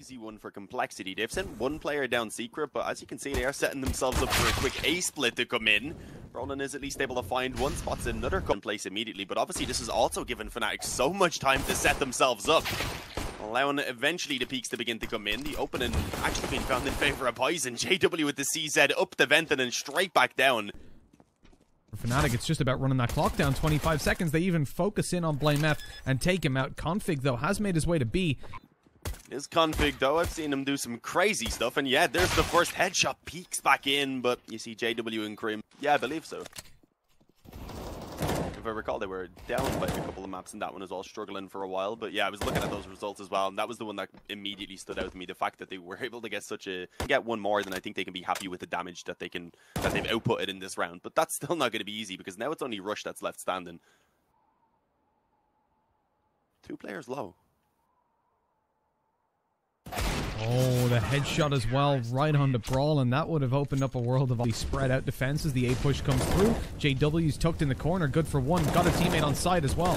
Easy one for Complexity. They've sent one player down secret, but as you can see, they are setting themselves up for a quick A split to come in. Roland is at least able to find one spot in another place immediately, but obviously this has also given Fnatic so much time to set themselves up, allowing eventually the peaks to begin to come in. The opening actually being found in favor of Poison. JW with the CZ up the vent and then straight back down. For Fnatic, it's just about running that clock down. 25 seconds. They even focus in on BlameF and take him out. Config, though, has made his way to B. This Config, though, I've seen him do some crazy stuff, and yeah, there's the first headshot, peeks back in, but you see JW and Krim. Yeah, I believe so. If I recall, they were down by a couple of maps, and that one was all struggling for a while, but yeah, I was looking at those results as well, and that was the one that immediately stood out to me. The fact that they were able to get one more, then I think they can be happy with the damage that they've outputted in this round, but that's still not going to be easy, because now it's only Rush that's left standing. 2 players low. Oh, the headshot as well, right on the Brawl, and that would have opened up a world of spread out defenses. The A push comes through. JW's tucked in the corner, good for one. Got a teammate on side as well.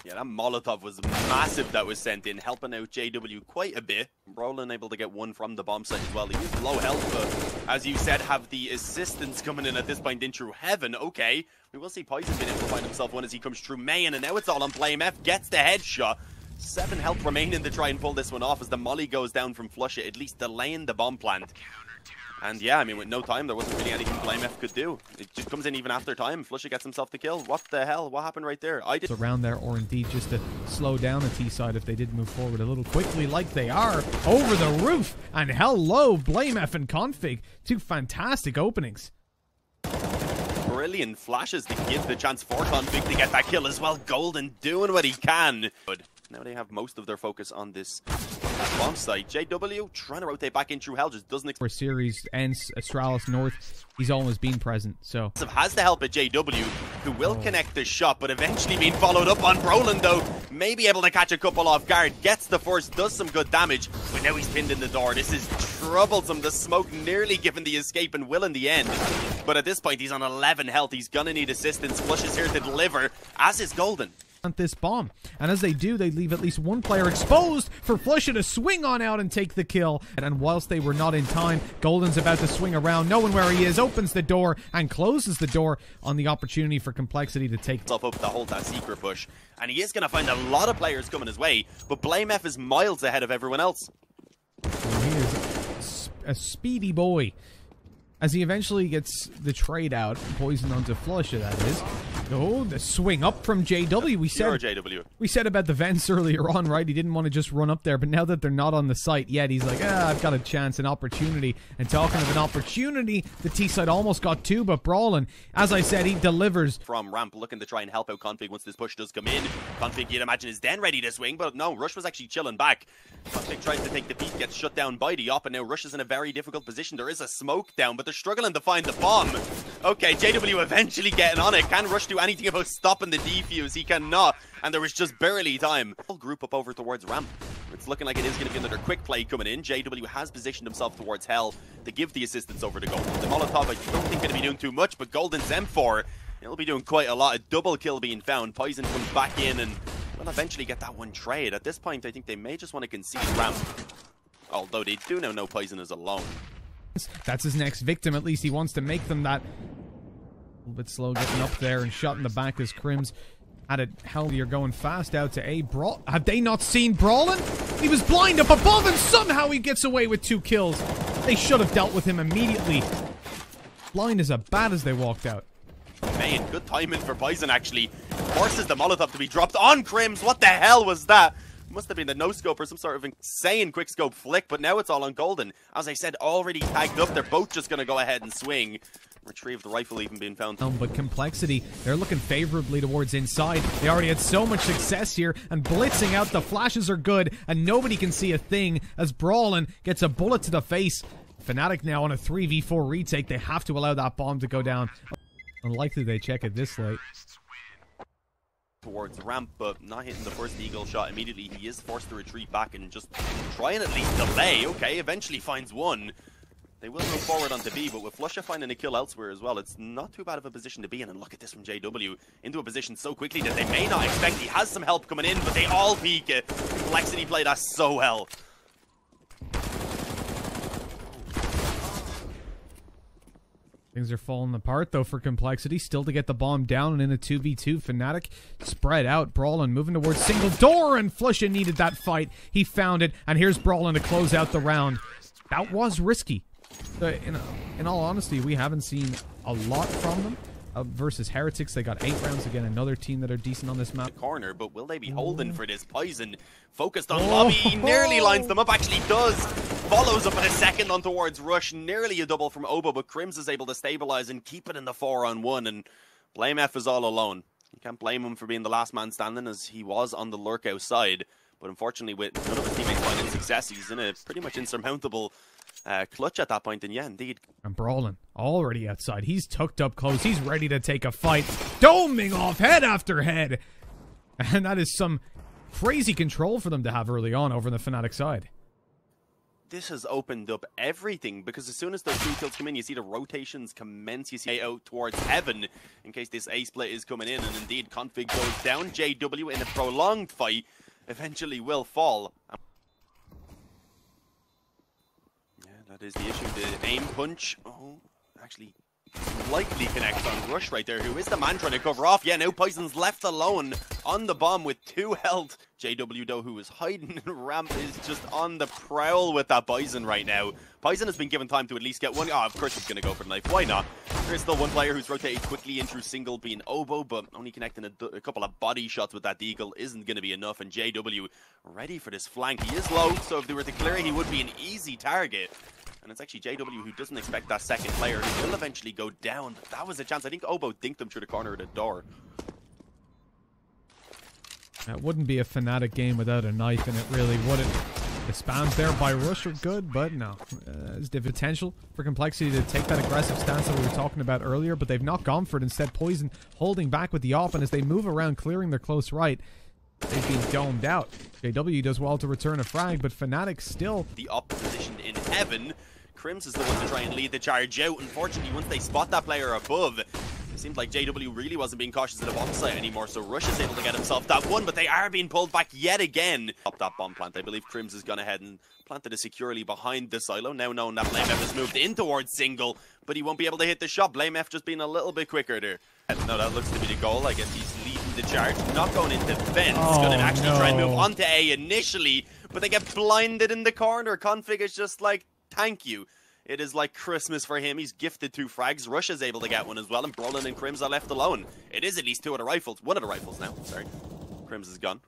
Yeah, that Molotov was massive that was sent in, helping out JW quite a bit. Roland able to get one from the bomb site as well. He used low health, but as you said, have the assistance coming in at this point in through heaven. Okay, we will see Poison being able to find himself one as he comes through main, and now it's all on BlameF. Gets the headshot. 7 health remaining to try and pull this one off as the molly goes down from Flush It, at least delaying the bomb plant. And yeah, I mean, with no time, there wasn't really anything BlameF could do. It just comes in even after time. Flush It gets himself the kill. What the hell? What happened right there? I did around there, or indeed just to slow down the T side if they did move forward a little quickly, like they are. Over the roof, and hello, BlameF and Config. 2 fantastic openings. Brilliant flashes to give the chance for Config to get that kill as well. Golden doing what he can. Good. Now they have most of their focus on this bomb site. JW trying to rotate back in through hell, just doesn't. For series ends Astralis North, he's always been present. So has the help at JW, who will connect the shot, but eventually being followed up on Roland, though. Maybe able to catch a couple off guard, gets the first, does some good damage, but now he's pinned in the door. This is troublesome. The smoke nearly given the escape and will in the end. But at this point, he's on 11 health. He's gonna need assistance. Flush is here to deliver, as is Golden. This bomb, and as they do, they leave at least one player exposed for Flusha to swing on out and take the kill. And whilst they were not in time, Golden's about to swing around, knowing where he is, opens the door and closes the door on the opportunity for Complexity to take up to hold that secret push. And he is going to find a lot of players coming his way, but BlameF is miles ahead of everyone else. He is a speedy boy as he eventually gets the trade out, Poison onto Flusha, that is. Oh, the swing up from JW. We said about the vents earlier on, right? He didn't want to just run up there, but now that they're not on the site yet, he's like, I've got a chance, an opportunity. And talking of an opportunity, the T side almost got 2, but Brawlin, as I said, he delivers. From ramp, looking to try and help out Config once this push does come in. Config, you'd imagine, is then ready to swing, but no, Rush was actually chilling back. Config tries to take the peak, gets shut down by the op, and now Rush is in a very difficult position. There is a smoke down, but they're struggling to find the bomb. Okay, JW eventually getting on it. Can Rush do anything about stopping the defuse? He cannot, and there was just barely time. Whole group up over towards ramp. It's looking like it is going to be another quick play coming in. JW has positioned himself towards hell to give the assistance over to Golden. The Molotov, I don't think going to be doing too much, but Golden's M4, he'll be doing quite a lot. A double kill being found. Poison comes back in and will eventually get that one trade. At this point, I think they may just want to concede ramp, although they do now know Poison is alone. That's his next victim. At least he wants to make them that. A little bit slow getting up there and shot in the back as Crims had it. Hell, you're going fast out to A. Brawl. Have they not seen Brawlin? He was blind up above and somehow he gets away with 2 kills. They should have dealt with him immediately. Blind is as bad as they walked out. Man, good timing for Poison actually. Forces the Molotov to be dropped on Crims. What the hell was that? Must have been the no-scope or some sort of insane quick-scope flick, but now it's all on Golden. As I said, already tagged up. They're both just going to go ahead and swing. Retrieve the rifle even being found. But Complexity, they're looking favorably towards inside. They already had so much success here, and blitzing out, the flashes are good, and nobody can see a thing as Brawlin gets a bullet to the face. Fnatic now on a 3v4 retake. They have to allow that bomb to go down. Unlikely they check it this late. Towards ramp, but not hitting the first eagle shot immediately. He is forced to retreat back and just try and at least delay. Okay, eventually finds one. They will move forward onto B, but with Flusha finding a kill elsewhere as well, it's not too bad of a position to be in. And look at this from JW, into a position so quickly that they may not expect. He has some help coming in, but they all peek it. Complexity played that so well. Things are falling apart, though, for Complexity. Still to get the bomb down and in a 2v2. Fnatic spread out. Brawlin moving towards single door, and Flusha needed that fight. He found it, and here's Brawlin to close out the round. That was risky. In all honesty, we haven't seen a lot from them. Versus Heretics, they got 8 rounds. Again, another team that are decent on this map. Corner, but will they be holding for this? Poison focused on Lobby. He nearly lines them up. Actually does. Follows up in a second on towards Rush. Nearly a double from Obo, but Crims is able to stabilize and keep it in the 4-on-1. And BlameF is all alone. You can't blame him for being the last man standing, as he was on the lurk outside. But unfortunately, with none of his teammates finding success, he's in a pretty much insurmountable clutch at that point. And yeah, indeed. And Brawlin already outside. He's tucked up close. He's ready to take a fight. Doming off head after head. And that is some crazy control for them to have early on over the Fnatic side. This has opened up everything, because as soon as those 2 kills come in, you see the rotations commence. You see out towards heaven in case this A split is coming in. And indeed, Config goes down. JW in a prolonged fight eventually will fall. That is the issue. The aim punch, actually slightly connects on Rush right there, who is the man trying to cover off. Yeah, now Poison's left alone on the bomb with 2 health. JW, though, who is hiding in ramp, is just on the prowl with that Poison right now. Poison has been given time to at least get one. Oh, of course he's going to go for the knife. Why not? There's still one player who's rotated quickly in through single, being Obo, but only connecting a couple of body shots with that Deagle isn't going to be enough. And JW ready for this flank. He is low, so if they were to clear, he would be an easy target. And it's actually JW who doesn't expect that second player. He will eventually go down. But that was a chance. I think Obo dinked him through the corner of the door. That wouldn't be a Fnatic game without a knife, and it really wouldn't. The spams there by Rush are good, but no. There's the potential for Complexity to take that aggressive stance that we were talking about earlier, but they've not gone for it. Instead, Poison holding back with the off, and as they move around, clearing their close right, they've been domed out. JW does well to return a frag, but Fnatic still... The up position in heaven. Crims is the one to try and lead the charge out. Unfortunately, once they spot that player above, it seemed like JW really wasn't being cautious at the bomb site anymore, so Rush is able to get himself that one, but they are being pulled back yet again. Up that bomb plant. I believe Crims has gone ahead and planted it securely behind the silo, now knowing that BlameF has moved in towards single, but he won't be able to hit the shot. BlameF just being a little bit quicker there. No, that looks to be the goal. I guess he's leading the charge, not going into fence. Going to actually try and move onto A initially, but they get blinded in the corner. Config is just like, thank you. It is like Christmas for him. He's gifted 2 frags. Rush is able to get one as well, and Brawlin and Crims are left alone. It is at least 2 of the rifles. 1 of the rifles now, sorry. Crims is gone.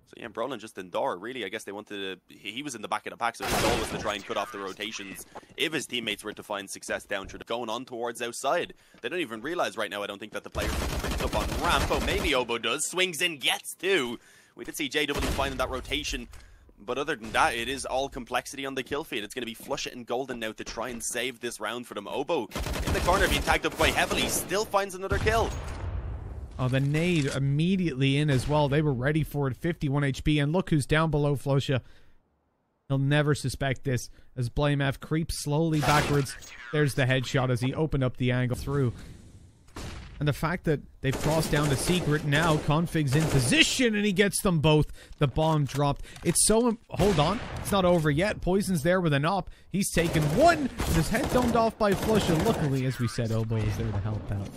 So yeah, Brawlin just indoor. Really, I guess they wanted to... He was in the back of the pack, so his goal was to try and cut off the rotations if his teammates were to find success down through going on towards outside. They don't even realize right now, I don't think, that the players are up on ramp. Oh, maybe Obo does. Swings in, gets 2. We did see JW finding that rotation. But other than that, it is all Complexity on the kill feed. It's going to be Flusha and Golden now to try and save this round for them. Obo in the corner being tagged up quite heavily. Still finds another kill. Oh, the nade immediately in as well. They were ready for it. 51 HP. And look who's down below Flusha. He'll never suspect this as BlameF creeps slowly backwards. There's the headshot as he opened up the angle through. And the fact that they've crossed down to secret now, Config's in position and he gets them both. The bomb dropped. It's so... Hold on. It's not over yet. Poison's there with an op. He's taken 1 with his head domed off by Flusha. Luckily, as we said, Obo is there to help out.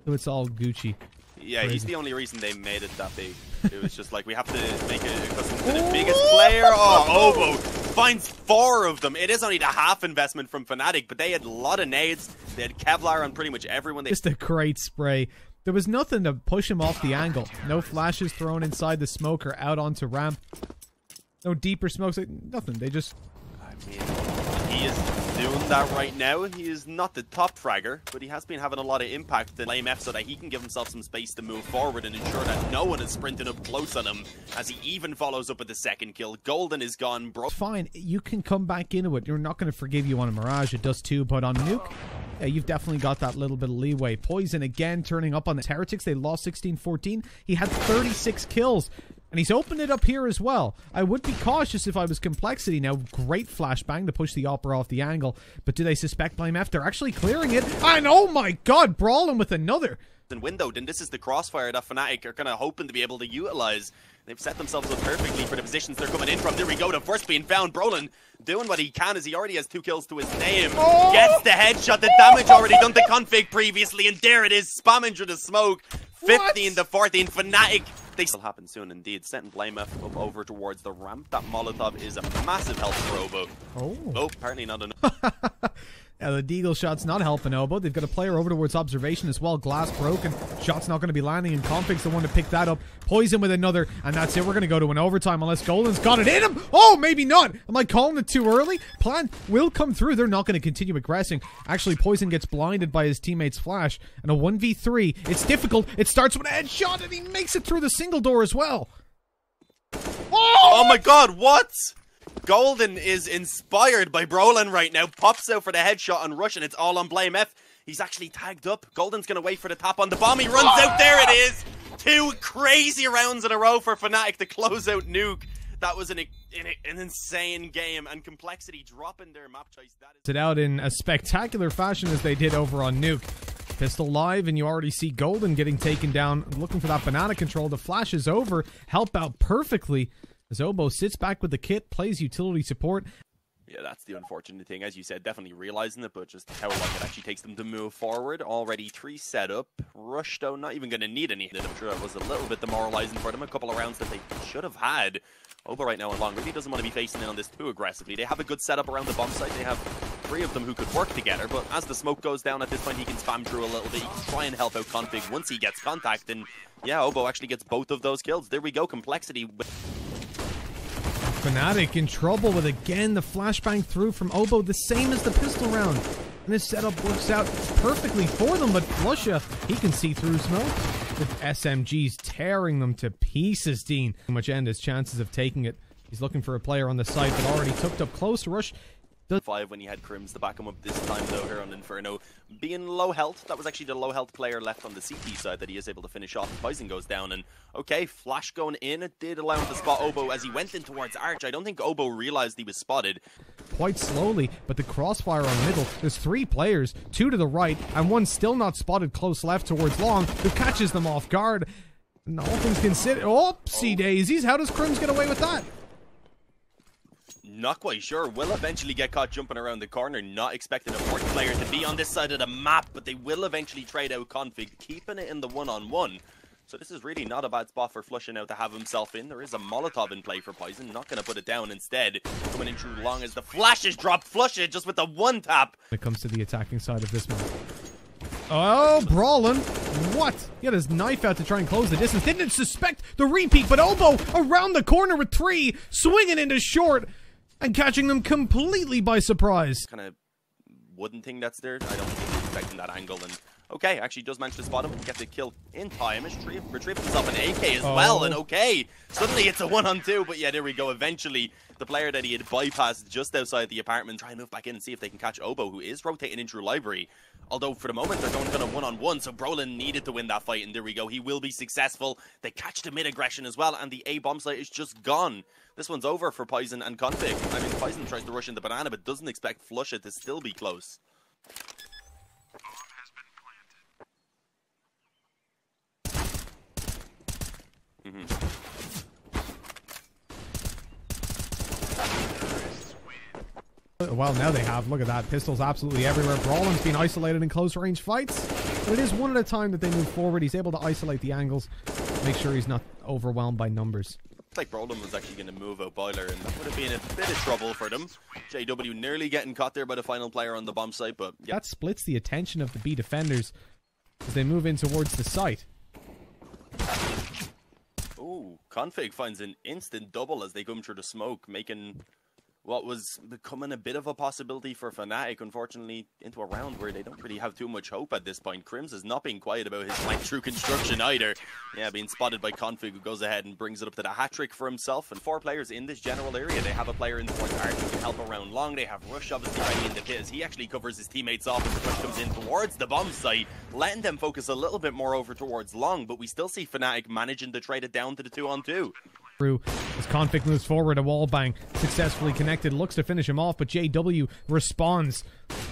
So it's all Gucci. Yeah, he's the only reason they made it that big. It was just like, we have to make it custom to the biggest player. Oh, Obo finds 4 of them. It is only the half investment from Fnatic, but they had a lot of nades. They had Kevlar on pretty much everyone. Just a great spray. There was nothing to push him off the angle. No flashes thrown inside the smoke or out onto ramp. No deeper smokes. Nothing. They just... I mean, he is doing that right now. He is not the top fragger, but he has been having a lot of impact in BlameF so that he can give himself some space to move forward and ensure that no one is sprinting up close on him as he even follows up with the second kill. Golden is gone, bro. Fine, you can come back into it. You're not going to forgive you on a Mirage. It does too, but on Nuke, yeah, you've definitely got that little bit of leeway. Poison again turning up on the Heretics. They lost 16-14. He had 36 kills. And he's opened it up here as well. I would be cautious if I was Complexity now. Great flashbang to push the Opera off the angle. But do they suspect BlameF? They're actually clearing it. And oh my god, Brawlin with another. And windowed, and this is the crossfire that Fnatic are kind of hoping to be able to utilize. They've set themselves up perfectly for the positions they're coming in from. There we go, the first being found. Brolin doing what he can as he already has 2 kills to his name. Gets the headshot, the damage already done to Config previously, and there it is, spamming through the smoke. 15 to 14, Fnatic. They will happen soon indeed. Setting Blame up over towards the ramp. That Molotov is a massive help for Obo. Oh, apparently not enough. Yeah, the Deagle shot's not helping Obo. They've got a player over towards observation as well. Glass broken. Shot's not going to be landing, and Config's the one to pick that up. Poison with another, and that's it. We're going to go to an overtime unless Golden's got it in him. Oh, maybe not. Am I calling it too early? Plan will come through. They're not going to continue aggressing. Actually, Poison gets blinded by his teammate's flash. And a 1v3. It's difficult. It starts with a headshot, and he makes it through the single door as well. Oh my god, what? Golden is inspired by Brolin right now. Pops out for the headshot on Rush, and it's all on Blame F. He's actually tagged up. Golden's going to wait for the tap on the bomb. He runs out. There it is. 2 crazy rounds in a row for Fnatic to close out Nuke. That was an insane game, and Complexity dropping their map choice. It out in a spectacular fashion as they did over on Nuke. Pistol live, and you already see Golden getting taken down, looking for that banana control. The flash is over. Help out perfectly. As Obo sits back with the kit, plays utility support. Yeah, that's the unfortunate thing. As you said, definitely realizing it, but just how long it actually takes them to move forward. Already 3 set up. Rush, though, not even going to need any. I'm sure it was a little bit demoralizing for them. A couple of rounds that they should have had. Obo right now in long really doesn't want to be facing in on this too aggressively. They have a good setup around the bomb site. They have 3 of them who could work together, but as the smoke goes down at this point, he can spam through a little bit. He can try and help out Config once he gets contact, and yeah, Obo actually gets both of those kills. There we go, Complexity. Fnatic in trouble with, again, the flashbang through from Obo, the same as the pistol round. And this setup works out perfectly for them, but Flusha, he can see through smoke. With SMGs tearing them to pieces, Dean. Much end his chances of taking it. He's looking for a player on the site, but already tucked up close. Rush 5 when he had Crims to back him up this time, though, here on Inferno. Being low health, that was actually the low health player left on the CT side that he is able to finish off. Poison goes down, and okay, flash going in. It did allow him to spot Obo as he went in towards Arch. I don't think Obo realized he was spotted. Quite slowly, but the crossfire on middle. There's 3 players, 2 to the right, and 1 still not spotted close left towards Long, who catches them off guard. And all things considered, oopsie daisies, how does Crims get away with that? Not quite sure. Will eventually get caught jumping around the corner. Not expecting a 4th player to be on this side of the map, but they will eventually trade out Config, keeping it in the 1-on-1. So this is really not a bad spot for Flusha now to have himself in. There is a Molotov in play for Poison. Not going to put it down instead. Coming in through Long as the flash is dropped. Flusha just with the 1 tap. When it comes to the attacking side of this map. Oh, Brawlin. What? He had his knife out to try and close the distance. Didn't suspect the repeat, but Obo around the corner with 3, swinging into short and catching them completely by surprise. Kind of wooden thing that's there. I don't think he's expecting that angle. And okay, actually does manage to spot him and get the kill in time. Retrieve himself an AK as well. And okay, suddenly it's a 1-on-2. But yeah, there we go. Eventually, the player that he had bypassed just outside the apartment, try and move back in and see if they can catch Obo, who is rotating in through library. Although for the moment they're going kind of 1-on-1, so Brolin needed to win that fight, and there we go. He will be successful. They catch the mid-aggression as well, and the A bomb site is just gone. This one's over for Poison and Config. I mean, Poison tries to rush into Banana, but doesn't expect Flusha to still be close. Well, now they have. Look at that. Pistols absolutely everywhere. Brawlin's been isolated in close range fights. But it is one at a time that they move forward. He's able to isolate the angles. Make sure he's not overwhelmed by numbers. Looks like Brolin was actually going to move out Boiler, and that would have been a bit of trouble for them. JW nearly getting caught there by the final player on the bomb site, but yeah. That splits the attention of the B defenders as they move in towards the site. Ooh, Config finds an instant double as they come through the smoke, making what was becoming a bit of a possibility for Fnatic, unfortunately, into a round where they don't really have too much hope at this point. Crims has not been quiet about his flank through construction either. Yeah, being spotted by Config, who goes ahead and brings it up to the hat-trick for himself. And 4 players in this general area. They have a player in towards Arch who can help around Long. They have Rush obviously ready in the pit as he actually covers his teammates off as the push comes in towards the bomb site, letting them focus a little bit more over towards Long. But we still see Fnatic managing to trade it down to the 2-on-2. Through as Config moves forward, a wall bang successfully connected, looks to finish him off, but JW responds.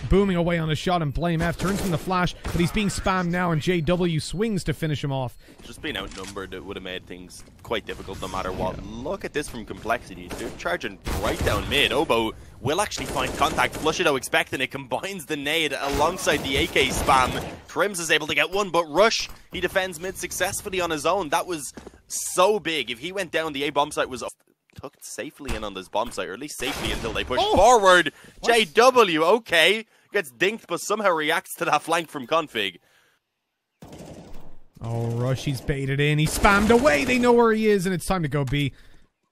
booming away on a shot, and Blame F turns from the flash, but he's being spammed now, and JW swings to finish him off. Just being outnumbered, it would have made things quite difficult no matter what. Look at this from Complexity. They're charging right down mid. Obo will actually find contact. Flushido expecting it, combines the nade alongside the AK spam. Crims is able to get one, but Rush, he defends mid successfully on his own. That was so big. If he went down, the A bomb site was tucked safely in on this bomb site, or at least safely until they push forward. What? JW, okay, gets dinked, but somehow reacts to that flank from Config. Oh, Rush, he's baited in. He's spammed away. They know where he is, and it's time to go B.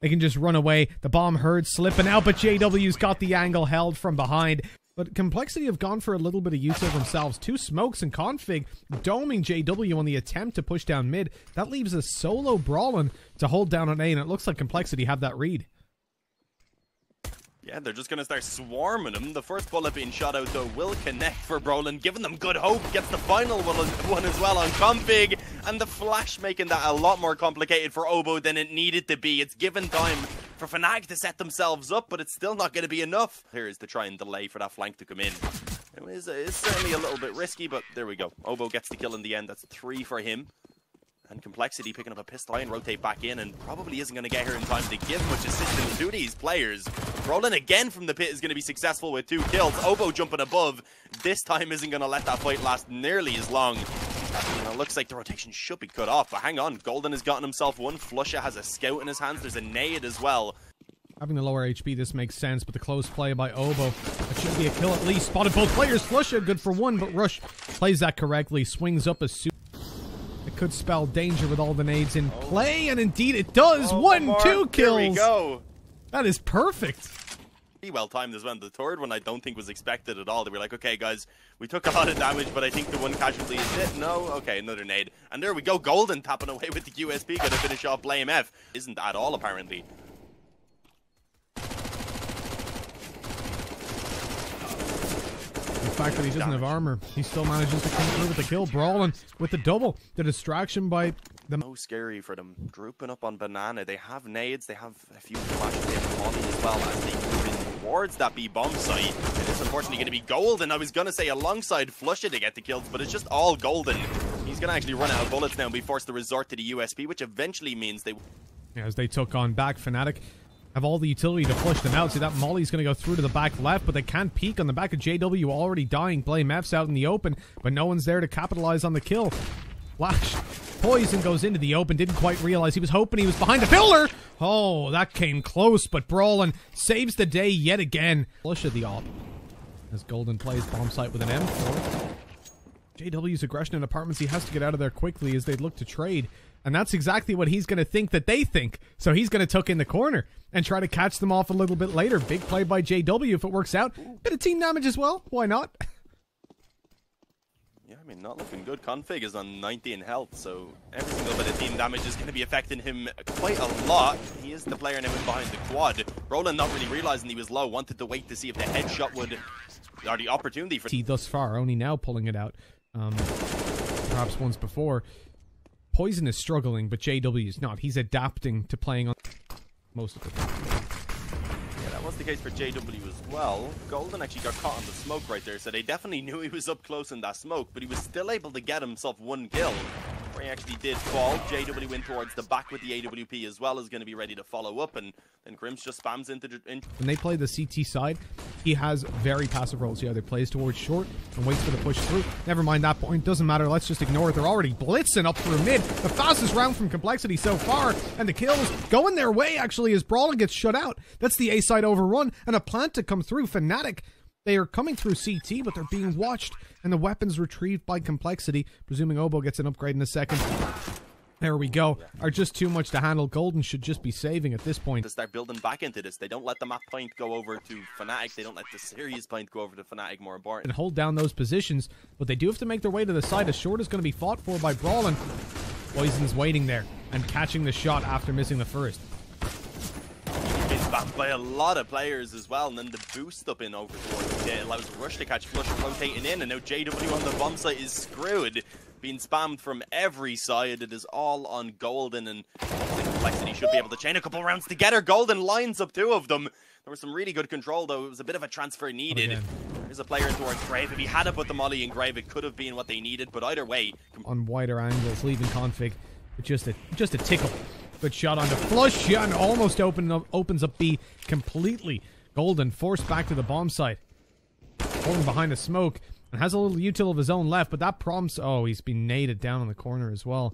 They can just run away. The bomb herd slipping out, but JW's got the angle held from behind. But Complexity have gone for a little bit of use of themselves. 2 smokes and Config doming JW on the attempt to push down mid. That leaves a solo Brawlin to hold down on A, and it looks like Complexity have that read. Yeah, they're just going to start swarming him. The first bullet being shot out, though, will connect for Brolin, giving them good hope. Gets the final one as well on Config. And the flash making that a lot more complicated for Obo than it needed to be. It's given time for Fnatic to set themselves up, but it's still not going to be enough. Here's to try and delay for that flank to come in. It's certainly a little bit risky, but there we go. Obo gets the kill in the end. That's 3 for him. And Complexity picking up a pistol and rotate back in, and probably isn't going to get here in time to give much assistance to these players. Brolin again from the pit is going to be successful with 2 kills. Obo jumping above. This time isn't going to let that fight last nearly as long. Looks like the rotation should be cut off, but hang on. Golden has gotten himself one. Flusha has a scout in his hands. There's a nade as well. Having the lower HP, this makes sense, but the close play by Obo, that should be a kill at least. Spotted both players. Flusha good for 1, but Rush plays that correctly. Swings up a suit. It could spell danger with all the nades in play, and indeed it does. 1, 2 kills. There we go. That is perfect. Well timed as well. The third one I don't think was expected at all. They were like, okay guys, we took a lot of damage, but I think the one casualty is it. No? Okay, another nade. And there we go. Golden tapping away with the USP. Gonna finish off Blame F. Isn't at all apparently. The fact that he doesn't have armor, he still manages to come through with the kill. Brawlin with the double. The distraction by the... So scary for them. Drooping up on Banana. They have nades. They have a few flashes. They have Molly as well as they move in towards that B bomb site. It is unfortunately going to be Golden. I was going to say alongside Flusha to get the kills, but it's just all Golden. He's going to actually run out of bullets now and be forced to resort to the USP, which eventually means they... Yeah, as they took on back, Fnatic have all the utility to flush them out. See, that Molly's going to go through to the back left, but they can't peek on the back of JW already dying. Blame F's out in the open, but no one's there to capitalize on the kill. Flash. Poison goes into the open, didn't quite realize. He was hoping he was behind the pillar. Oh, that came close, but Brawlin saves the day yet again. Flush of the op. As Golden plays bomb site with an M4. JW's aggression in apartments, he has to get out of there quickly as they look to trade. And that's exactly what he's going to think that they think. So he's going to tuck in the corner and try to catch them off a little bit later. Big play by JW if it works out. Bit of team damage as well. Why not? Yeah, I mean, not looking good. Config is on 19 health, so every single bit of team damage is going to be affecting him quite a lot. He is the player now in behind the quad. Roland not really realizing he was low. Wanted to wait to see if the headshot would... or the opportunity for... Thus far, only now pulling it out. Perhaps once before. Poison is struggling, but JW is not. He's adapting to playing on most of it. Yeah, that was the case for JW as well. Golden actually got caught on the smoke right there, so they definitely knew he was up close in that smoke, but he was still able to get himself one kill. Where he actually did fall. JW went towards the back with the AWP as well, is going to be ready to follow up, and then Grims just spams into the... When they play the CT side, he has very passive roles. He either plays towards short and waits for the push through. Never mind that point. Doesn't matter. Let's just ignore it. They're already blitzing up through mid. The fastest round from Complexity so far. And the kills going their way, actually, as Brawlin gets shut out. That's the A-side overrun. And a plant to come through. Fnatic, they are coming through CT, but they're being watched. And the weapons retrieved by Complexity. Presuming Obo gets an upgrade in a second. There we go. Are just too much to handle. Golden should just be saving at this point. To start building back into this. They don't let the map point go over to Fnatic. They don't let the series point go over to Fnatic, more important. And hold down those positions, but they do have to make their way to the side. A short is going to be fought for by Brawlin. Poison's waiting there and catching the shot after missing the first. He's spammed by a lot of players as well, and then the boost up in over towards it allows Rush to catch Flush rotating in, and now JW on the bomb site is screwed. Being spammed from every side. It is all on Golden, and Complexity should be able to chain a couple rounds together. Golden lines up 2 of them. There was some really good control, though. It was a bit of a transfer needed. There's a player towards Grave. If he had put the molly in Grave, it could have been what they needed. But either way, on wider angles, leaving config with just a tickle. Good shot on the flush, and almost opens up B completely. Golden forced back to the bomb site, holding behind the smoke, and has a little util of his own left. But that prompts, oh, he's been naded down in the corner as well.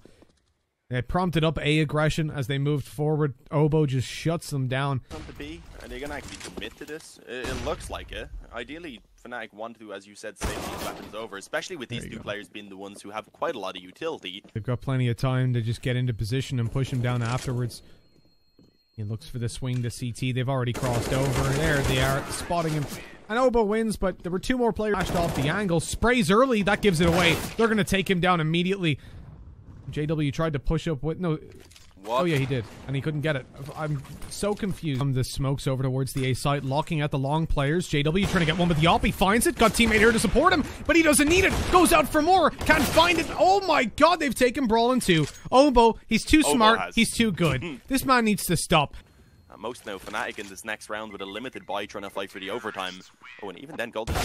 It prompted up A aggression as they moved forward. Obo just shuts them down. To B, are they going to actually commit to this? It looks like it. Ideally, Fnatic want to, as you said, save these weapons over, especially with these two players being the ones who have quite a lot of utility. They've got plenty of time to just get into position and push him down afterwards. He looks for the swing to CT. They've already crossed over. There they are, spotting him. And Obo wins, but there were two more players flashed off the angle. Sprays early, that gives it away. They're going to take him down immediately. JW tried to push up with... No. What? Oh, yeah, he did. And he couldn't get it. I'm so confused. The smokes over towards the A site, locking out the long players. JW trying to get one with the op. He finds it. Got teammate here to support him, but he doesn't need it. Goes out for more. Can't find it. Oh, my God. They've taken Brawlin 2. Obo, he's too smart. He's too good. This man needs to stop. Most now Fnatic in this next round with a limited buy trying to fight for the overtime. Oh, and even then Golden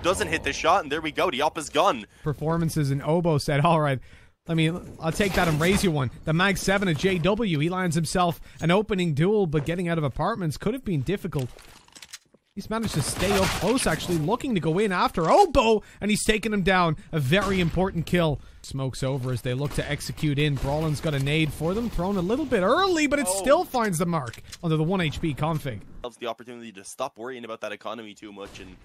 doesn't hit the shot, and there we go. The op is gone. Performances, and Obo said, all right, I'll take that and raise you one. The Mag 7 of JW, he lands himself an opening duel, but getting out of apartments could have been difficult. He's managed to stay up close, actually, looking to go in after Obo, and he's taken him down. A very important kill. Smokes over as they look to execute in. Brawlin's got a nade for them, thrown a little bit early, but it still finds the mark under the 1 HP config. The opportunity to stop worrying about that economy too much and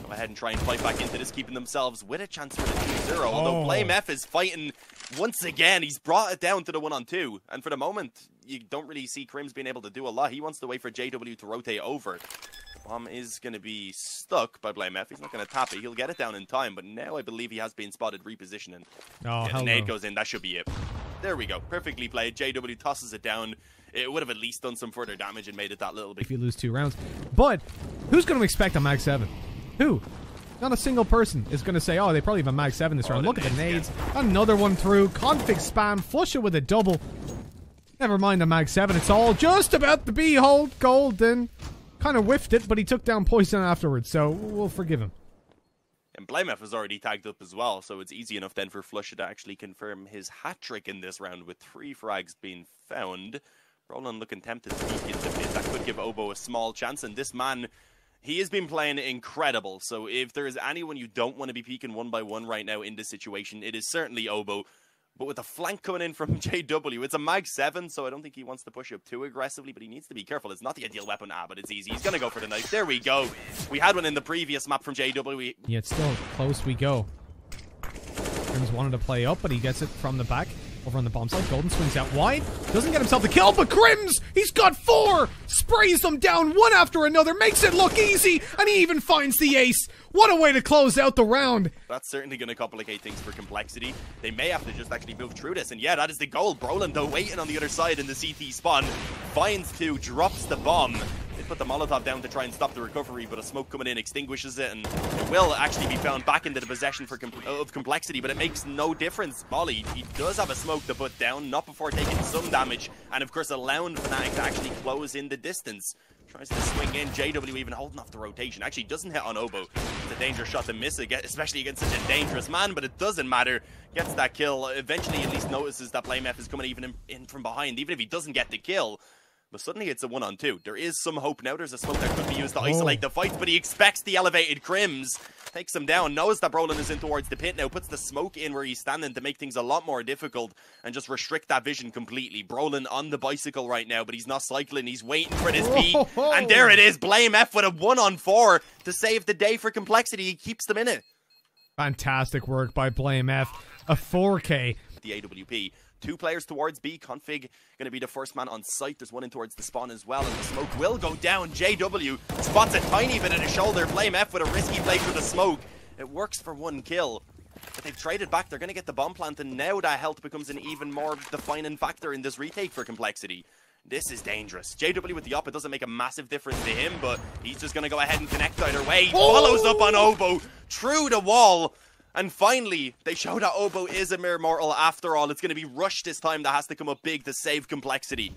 go ahead and try and fight back into this, keeping themselves with a chance for the 2-0. Although Blame F is fighting once again. He's brought it down to the 1-on-2. And for the moment, you don't really see Crims being able to do a lot. He wants to wait for JW to rotate over. The bomb is going to be stuck by Blame F. He's not going to tap it. He'll get it down in time. But now I believe he has been spotted repositioning. The nade goes in. That should be it. There we go. Perfectly played. JW tosses it down. It would have at least done some further damage and made it that little bit. If you lose 2 rounds. But who's going to expect a Mag 7? Who? Not a single person is going to say, oh, they probably have a Mag 7 this round. Look at the nades. Another one through. Config spam. Flush it with a double. Never mind the Mag 7. It's all just about the B-hold. Golden kind of whiffed it, but he took down Poison afterwards, so we'll forgive him. And Blamef is already tagged up as well, so it's easy enough then for Flusha to actually confirm his hat-trick in this round with 3 frags being found. Roland looking tempted to peek into mid. That could give Obo a small chance, and this man... He has been playing incredible, so if there is anyone you don't want to be peeking 1 by 1 right now in this situation, it is certainly Obo. But with a flank coming in from JW, it's a Mag 7, so I don't think he wants to push up too aggressively, but he needs to be careful. It's not the ideal weapon, but it's easy. He's going to go for the knife. There we go. We had one in the previous map from JW. Yet still close we go. Crims wanted to play up, but he gets it from the back. Over on the bomb site, Golden swings out wide. Doesn't get himself the kill, but Crims! He's got 4! Sprays them down one after another, makes it look easy, and he even finds the ace. What a way to close out the round. That's certainly going to complicate things for Complexity. They may have to just actually move through this, and yeah, that is the goal. Brolin, though, waiting on the other side in the CT spawn. Finds 2, drops the bomb. They put the Molotov down to try and stop the recovery, but a smoke coming in extinguishes it, and it will actually be found back into the possession of Complexity, but it makes no difference. Molly, he does have a smoke to put down, not before taking some damage, and of course allowing Fnatic to actually close in the distance. Tries to swing in, JW even holding off the rotation. Actually doesn't hit on Obo. It's a dangerous shot to miss, especially against such a dangerous man, but it doesn't matter. Gets that kill. Eventually at least notices that Blamef is coming even in from behind, even if he doesn't get the kill. But suddenly it's a 1-on-2. There is some hope now. There's a smoke that could be used to isolate the fight, but he expects the elevated Crims. Takes him down, knows that Brolin is in towards the pit now, puts the smoke in where he's standing to make things a lot more difficult and just restrict that vision completely. Brolin on the bicycle right now, but he's not cycling. He's waiting for this P. And there it is. Blame F with a 1-on-4 to save the day for Complexity. He keeps them in it. Fantastic work by Blame F. A 4K. The AWP. 2 players towards B. Config going to be the first man on site. There's one in towards the spawn as well, and the smoke will go down. JW spots a tiny bit of the shoulder. Blame F with a risky play for the smoke. It works for 1 kill. But they've traded back. They're going to get the bomb plant, and now that health becomes an even more defining factor in this retake for Complexity. This is dangerous. JW with the op, it doesn't make a massive difference to him, but he's just going to go ahead and connect either way. Follows up on Obo through the wall. And finally, they show that Obo is a mere mortal after all. It's going to be Rush this time that has to come up big to save Complexity.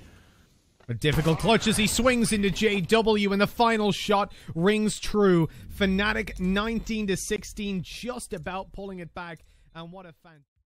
A difficult clutch as he swings into JW, and the final shot rings true. Fnatic 19-16, just about pulling it back, and what a fan.